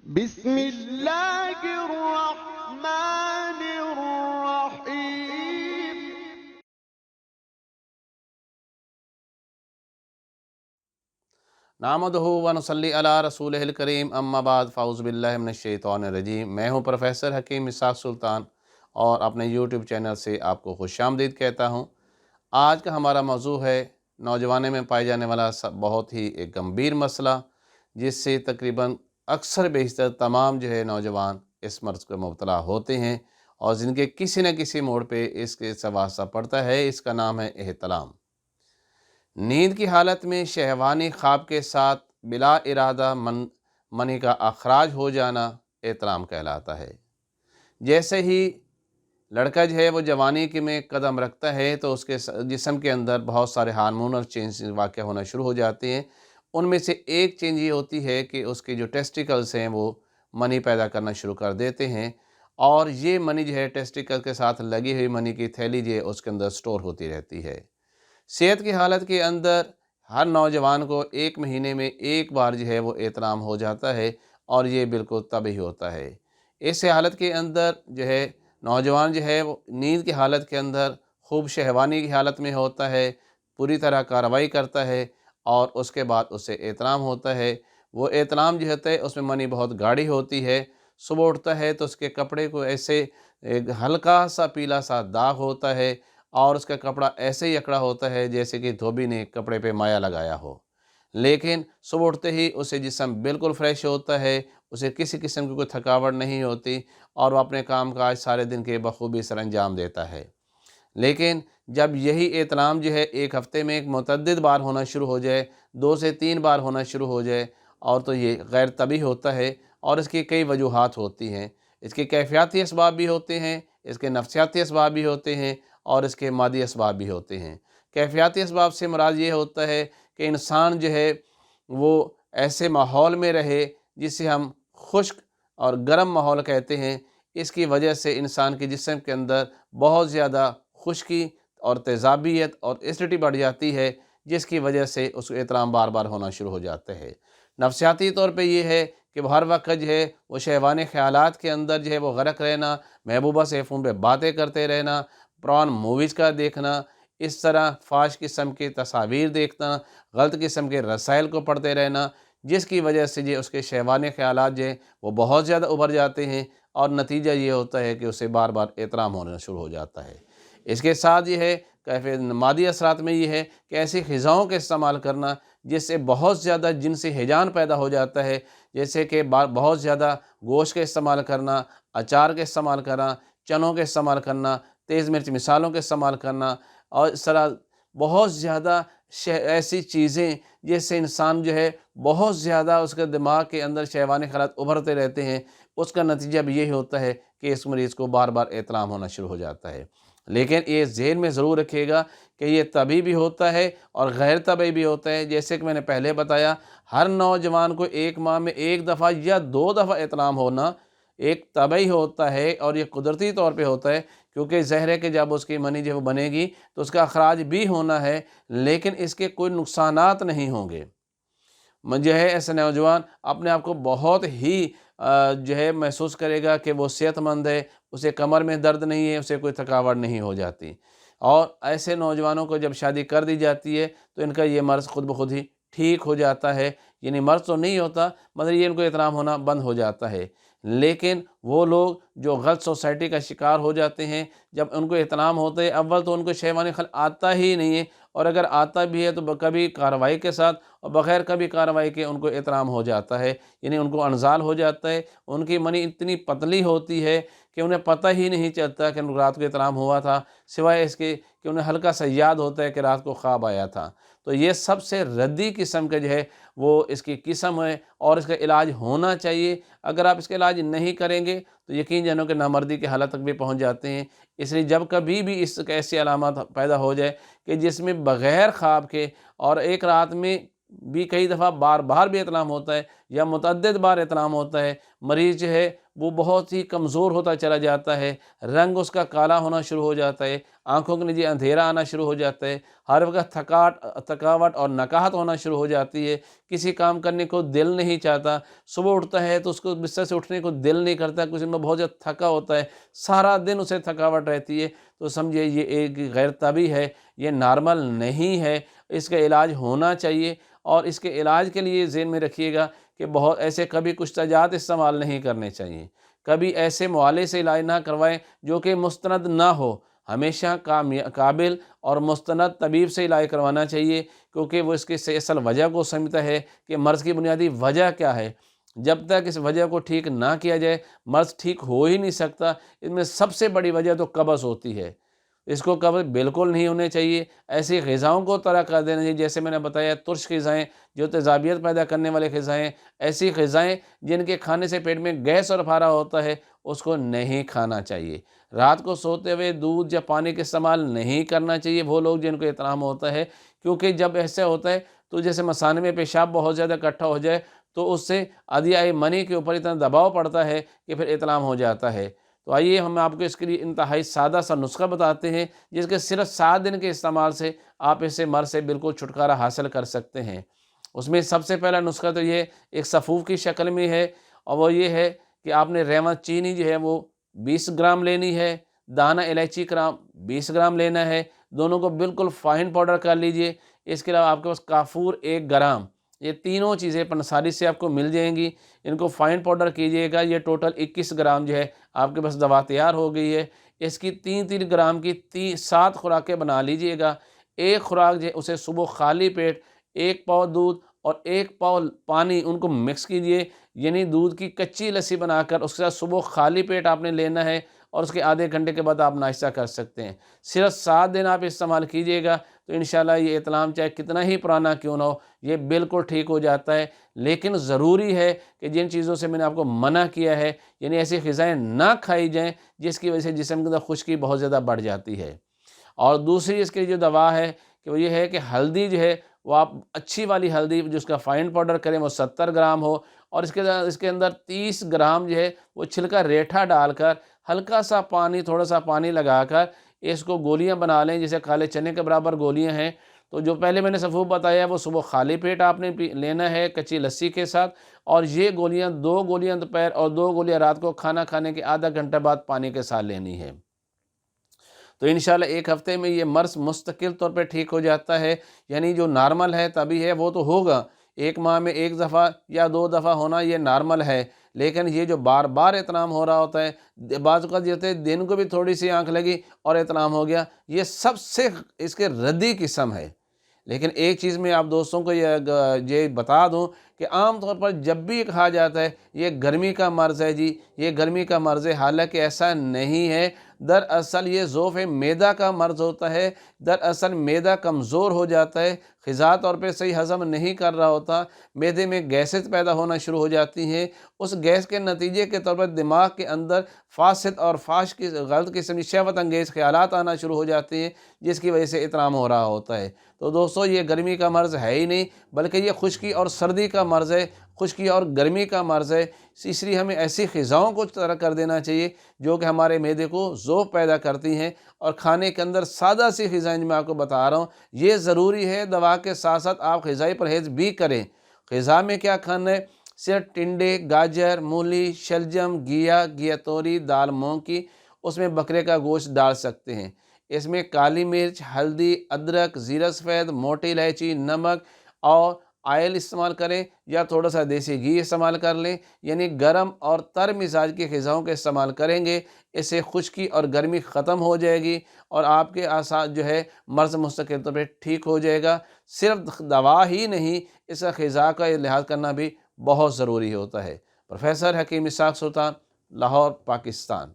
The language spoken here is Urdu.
بسم اللہ الرحمن الرحیم۔ نحمدہ و نصلی علی رسولہ الکریم، اما بعد، فاعوذ باللہ من الشیطان الرجیم۔ میں ہوں پروفیسر حکیم اسحاق سلطان اور اپنے یوٹیوب چینل سے آپ کو خوش آمدید کہتا ہوں۔ آج کا ہمارا موضوع ہے نوجوانوں میں پائے جانے والا بہت ہی ایک گمبھیر مسئلہ، جس سے تقریباً اکثر بیشتر تمام نوجوان اس مرض کو مبتلا ہوتے ہیں اور جن کے کسی نہ کسی موڑ پہ اس کے واسطہ پڑتا ہے۔ اس کا نام ہے احتلام۔ نیند کی حالت میں شہوانی خواب کے ساتھ بلا ارادہ منی کا اخراج ہو جانا احتلام کہلاتا ہے۔ جیسے ہی لڑکا وہ جوانی میں قدم رکھتا ہے تو اس کے جسم کے اندر بہت سارے ہارمونل چینج واقع ہونا شروع ہو جاتے ہیں۔ ان میں سے ایک چینج یہ ہوتی ہے کہ اس کے جو ٹیسٹیکلز ہیں وہ منی پیدا کرنا شروع کر دیتے ہیں، اور یہ منی ٹیسٹیکل کے ساتھ لگی ہوئی منی کی تھیلی اس کے اندر سٹور ہوتی رہتی ہے۔ صحت کی حالت کے اندر ہر نوجوان کو ایک مہینے میں ایک بار وہ احتلام ہو جاتا ہے، اور یہ بالکل طبیعی ہوتا ہے۔ اس حالت کے اندر نوجوان وہ نیند کی حالت کے اندر خوب شہوانی کی حالت میں ہوتا ہے، پوری طرح کارروائی کرتا ہے، اور اس کے بعد اسے احتلام ہوتا ہے۔ وہ احتلام ہوتا ہے، اس میں منی بہت گاڑھی ہوتی ہے۔ صبح اٹھتا ہے تو اس کے کپڑے کو ایسے ایک ہلکا سا پیلا سا داغ ہوتا ہے، اور اس کا کپڑا ایسے ہی اکڑا ہوتا ہے جیسے کہ دھوبی نے کپڑے پہ مایا لگایا ہو۔ لیکن صبح اٹھتے ہی اسے جسم بالکل فریش ہوتا ہے، اسے کسی قسم کی کوئی تھکاوٹ نہیں ہوتی، اور وہ اپنے کام کاج سارے دن کے بخوبی سر انجام دیتا ہے۔ لیکن جب یہی احتلام ایک ہفتے میں ایک متعدد بار ہونا شروع ہو جائے، 2 سے 3 بار ہونا شروع ہو جائے، اور تو یہ غیر طبیعی ہوتا ہے، اور اس کی کئی وجوہات ہوتی ہیں۔ اس کے کیفیاتی اسباب بھی ہوتے ہیں، اس کے نفسیاتی اسباب بھی ہوتے ہیں، اور اس کے مادی اسباب بھی ہوتے ہیں۔ کیفیاتی اسباب سے مراد یہ ہوتا ہے کہ انسان وہ ایسے ماحول میں رہے جسے ہم خشک اور گرم ماحول کہتے ہیں۔ اس کی وجہ سے انسان کے جسم کے اندر بہت زیادہ خشکی اور تیزابیت اور ایسیڈیٹی بڑھ جاتی ہے، جس کی وجہ سے اس کو احتلام بار بار ہونا شروع ہو جاتا ہے۔ نفسیاتی طور پہ یہ ہے کہ وہ ہر وقت وہ شہوانی خیالات کے اندر وہ غرق رہنا، محبوبہ سے فون پہ باتیں کرتے رہنا، پران موویز کا دیکھنا، اس طرح فاش قسم کی تصاویر دیکھنا، غلط قسم کے رسائل کو پڑھتے رہنا، جس کی وجہ سے اس کے شہوانی خیالات وہ بہت زیادہ ابھر جاتے ہیں، اور نتیجہ یہ ہوتا ہے کہ اسے بار بار احتلام ہونا شروع ہو جاتا ہے۔ اس کے ساتھ مادی اثرات میں یہ ہے کہ ایسی غذاؤں کا استعمال کرنا جس سے بہت زیادہ جنسی ہیجان پیدا ہو جاتا ہے، جیسے کہ بہت زیادہ گوشت کا استعمال کرنا، اچار کا استعمال کرنا، چنوں کا استعمال کرنا، تیز مرچ مسالوں کا استعمال کرنا، اور اس طرح بہت زیادہ ایسی چیزیں جس سے انسان بہت زیادہ اس کے دماغ کے اندر شہوانی خیالات ابھرتے رہتے ہیں۔ اس کا نتیجہ بھی یہی ہوتا ہے کہ اس مریض کو بار بار احتلام ہونا شروع ہو جاتا ہے۔ لیکن یہ ذہن میں ضرور رکھیے گا کہ یہ طبیعی بھی ہوتا ہے اور غیر طبیعی بھی ہوتا ہے۔ جیسے کہ میں نے پہلے بتایا، ہر نوجوان کو ایک ماہ میں 1 دفعہ یا 2 دفعہ احتلام ہونا ایک طبیعی ہوتا ہے، اور یہ قدرتی طور پہ ہوتا ہے، کیونکہ ظاہر ہے کہ جب اس کی منی وہ بنے گی تو اس کا اخراج بھی ہونا ہے، لیکن اس کے کوئی نقصانات نہیں ہوں گے۔ ایسا نوجوان اپنے آپ کو بہت ہی محسوس کرے گا کہ وہ صحت مند ہے، اسے کمر میں درد نہیں ہے، اسے کوئی تھکاوٹ نہیں ہو جاتی۔ اور ایسے نوجوانوں کو جب شادی کر دی جاتی ہے تو ان کا یہ مرض خود بخود ہی ٹھیک ہو جاتا ہے، یعنی مرض تو نہیں ہوتا، مگر یہ ان کو احتلام ہونا بند ہو جاتا ہے۔ لیکن وہ لوگ جو غلط سوسائٹی کا شکار ہو جاتے ہیں، جب ان کو احتلام ہوتا ہے، اول تو ان کو شہوانی خیال آتا ہی نہیں ہے، اور اگر آتا بھی ہے تو کبھی کارروائی کے ساتھ اور بغیر کبھی کارروائی کے ان کو احتلام ہو جاتا ہے، یعنی ان کو انزال ہو جاتا ہے۔ ان کی منی اتنی پتلی ہوتی ہے کہ انہیں پتہ ہی نہیں چلتا کہ رات کو احتلام ہوا تھا، سوائے اس کے کہ انہیں ہلکا سا یاد ہوتا ہے کہ رات کو خواب آیا تھا۔ تو یہ سب سے ردی قسم کا وہ اس کی قسم ہے، اور اس کا علاج ہونا چاہیے۔ اگر آپ اس کا علاج نہیں کریں گے تو یقین جانو کہ نامردی کی حالت تک بھی پہنچ جاتے ہیں۔ اس لیے جب کبھی بھی اس ایسی علامات پیدا ہو جائے کہ جس میں بغیر خواب کے اور ایک رات میں بھی کئی دفعہ بار بار بھی احتلام ہوتا ہے یا متعدد بار احتلام ہوتا ہے، مریض وہ بہت ہی کمزور ہوتا چلا جاتا ہے، رنگ اس کا کالا ہونا شروع ہو جاتا ہے، آنکھوں کے نیچے اندھیرا آنا شروع ہو جاتا ہے، ہر وقت تھکاوٹ اور نکاہت ہونا شروع ہو جاتی ہے، کسی کام کرنے کو دل نہیں چاہتا، صبح اٹھتا ہے تو اس کو بستر سے اٹھنے کو دل نہیں کرتا، کچھ میں بہت زیادہ تھکا ہوتا ہے، سارا دن اسے تھکاوٹ رہتی ہے، تو سمجھے یہ ایک غیر طبی ہے، یہ نارمل نہیں ہے، اس کا علاج ہونا چاہیے۔ اور اس کے علاج کے لیے ذہن میں رکھیے گا کہ بہت ایسے کبھی کچھ تجارت استعمال نہیں کرنے چاہیے، کبھی ایسے معالجے سے علاج نہ کروائیں جو کہ مستند نہ ہو، ہمیشہ قابل اور مستند طبیب سے علاج کروانا چاہیے، کیونکہ وہ اس کی اصل وجہ کو سمجھتا ہے کہ مرض کی بنیادی وجہ کیا ہے۔ جب تک اس وجہ کو ٹھیک نہ کیا جائے مرض ٹھیک ہو ہی نہیں سکتا۔ اس میں سب سے بڑی وجہ تو قبض ہوتی ہے، اس کو قبض بالکل نہیں ہونے چاہیے۔ ایسی غذاؤں کو ترک کر دینا چاہیے، جیسے میں نے بتایا ترش غذائیں جو تیزابیت پیدا کرنے والے غذائیں، ایسی غذائیں جن کے کھانے سے پیٹ میں گیس اور پھارا ہوتا ہے اس کو نہیں کھانا چاہیے۔ رات کو سوتے ہوئے دودھ یا پانی کا استعمال نہیں کرنا چاہیے وہ لوگ جن کو احتلام ہوتا ہے، کیونکہ جب ایسا ہوتا ہے تو جیسے مثانے میں پیشاب بہت زیادہ اکٹھا ہو جائے تو اس سے ادویہ منی کے اوپر اتنا دباؤ پڑتا ہے کہ پھر احتلام ہو جاتا ہے۔ تو آئیے ہم آپ کو اس کے لیے انتہائی سادہ سا نسخہ بتاتے ہیں جس کے صرف 7 دن کے استعمال سے آپ اس سے مرض سے بالکل چھٹکارا حاصل کر سکتے ہیں۔ اس میں سب سے پہلا نسخہ تو یہ ایک صفوف کی شکل میں ہے، اور وہ یہ ہے کہ آپ نے ریوان چینی جو ہے وہ 20 گرام لینی ہے، دانہ الائچی 20 گرام لینا ہے، دونوں کو بالکل فائن پاؤڈر کر لیجئے۔ اس کے علاوہ آپ کے پاس کافور 1 گرام، یہ تینوں چیزیں پنساری سے آپ کو مل جائیں گی، ان کو فائن پاؤڈر کیجئے گا۔ یہ ٹوٹل 21 گرام جو ہے آپ کے پاس دوا تیار ہو گئی ہے۔ اس کی 3 گرام کی 7 خوراکیں بنا لیجئے گا۔ ایک خوراک جو ہے اسے صبح خالی پیٹ 1 پاؤ دودھ اور 1 پاؤ پانی ان کو مکس کیجئے، یعنی دودھ کی کچی لسی بنا کر اس کے ساتھ صبح خالی پیٹ آپ نے لینا ہے، اور اس کے آدھے گھنٹے کے بعد آپ ناشتہ کر سکتے ہیں۔ صرف 7 دن آپ استعمال کیجئے گا تو انشاءاللہ یہ احتلام چاہے کتنا ہی پرانا کیوں نہ ہو یہ بالکل ٹھیک ہو جاتا ہے۔ لیکن ضروری ہے کہ جن چیزوں سے میں نے آپ کو منع کیا ہے، یعنی ایسی غذائیں نہ کھائی جائیں جس کی وجہ سے جسم کے اندر خشکی بہت زیادہ بڑھ جاتی ہے۔ اور دوسری اس کی جو دوا ہے کہ وہ یہ ہے کہ ہلدی جو ہے وہ آپ اچھی والی ہلدی جس کا فائن پاؤڈر کریں وہ 70 گرام ہو، اور اس کے اندر 30 گرام جو ہے وہ چھلکا ریٹھا ڈال کر ہلکا سا پانی، تھوڑا سا پانی لگا کر اس کو گولیاں بنا لیں، جیسے کالے چنے کے برابر گولیاں ہیں۔ تو جو پہلے میں نے صفوف بتایا وہ صبح خالی پیٹ آپ نے لینا ہے کچی لسی کے ساتھ، اور یہ گولیاں 2 گولیاں دوپہر اور 2 گولیاں رات کو کھانا کھانے کے آدھا گھنٹہ بعد پانی کے ساتھ لینی ہے۔ تو انشاءاللہ 1 ہفتے میں یہ مرض مستقل طور پہ ٹھیک ہو جاتا ہے، یعنی جو نارمل ہے طبی ہے وہ تو ہوگا، 1 ماہ میں 1 دفعہ یا 2 دفعہ ہونا یہ نارمل ہے، لیکن یہ جو بار بار احتلام ہو رہا ہوتا ہے، بعض اوقات یہ دن کو بھی تھوڑی سی آنکھ لگی اور احتلام ہو گیا، یہ سب سے اس کے ردی قسم ہے۔ لیکن ایک چیز میں آپ دوستوں کو یہ بتا دوں کہ عام طور پر جب بھی کہا جاتا ہے یہ گرمی کا مرض ہے جی، یہ گرمی کا مرض ہے، حالانکہ ایسا نہیں ہے۔ دراصل یہ ضعف معدہ کا مرض ہوتا ہے، دراصل معدہ کمزور ہو جاتا ہے، غذا طور پہ صحیح ہضم نہیں کر رہا ہوتا، معدے میں گیسز پیدا ہونا شروع ہو جاتی ہیں، اس گیس کے نتیجے کے طور پر دماغ کے اندر فاسد اور فاش کی غلط قسم کی شہوت انگیز خیالات آنا شروع ہو جاتے ہیں، جس کی وجہ سے احتلام ہو رہا ہوتا ہے۔ تو دوستو یہ گرمی کا مرض ہے ہی نہیں، بلکہ یہ خشکی اور سردی کا مرض ہے، خشکی اور گرمی کا مرض ہے۔ اس لیے ہمیں ایسی غذاؤں کو ترک کر دینا چاہیے جو کہ ہمارے معدے کو ذوق پیدا کرتی ہیں، اور کھانے کے اندر سادہ سی غذائیں میں آپ کو بتا رہا ہوں، یہ ضروری ہے دوا کے ساتھ ساتھ آپ غذائی پرہیز بھی کریں۔ غذا میں کیا کھانا ہے؟ صرف ٹنڈے، گاجر، مولی، شلجم، گھیا توری، دال مونگ کی، اس میں بکرے کا گوشت ڈال سکتے ہیں۔ اس میں کالی مرچ، ہلدی، ادرک، زیرہ سفید، موٹی الائچی، نمک اور آئل استعمال کریں، یا تھوڑا سا دیسی گھی استعمال کر لیں، یعنی گرم اور تر مزاج کی غذاؤں کا استعمال کریں گے، اس سے خشکی اور گرمی ختم ہو جائے گی، اور آپ کے اعصاب جو ہے مرض مستقل طور پہ ٹھیک ہو جائے گا۔ صرف دوا ہی نہیں، اس کا غذا کا لحاظ کرنا بھی بہت ضروری ہوتا ہے۔ پروفیسر حکیم اسحاق سلطان، لاہور، پاکستان۔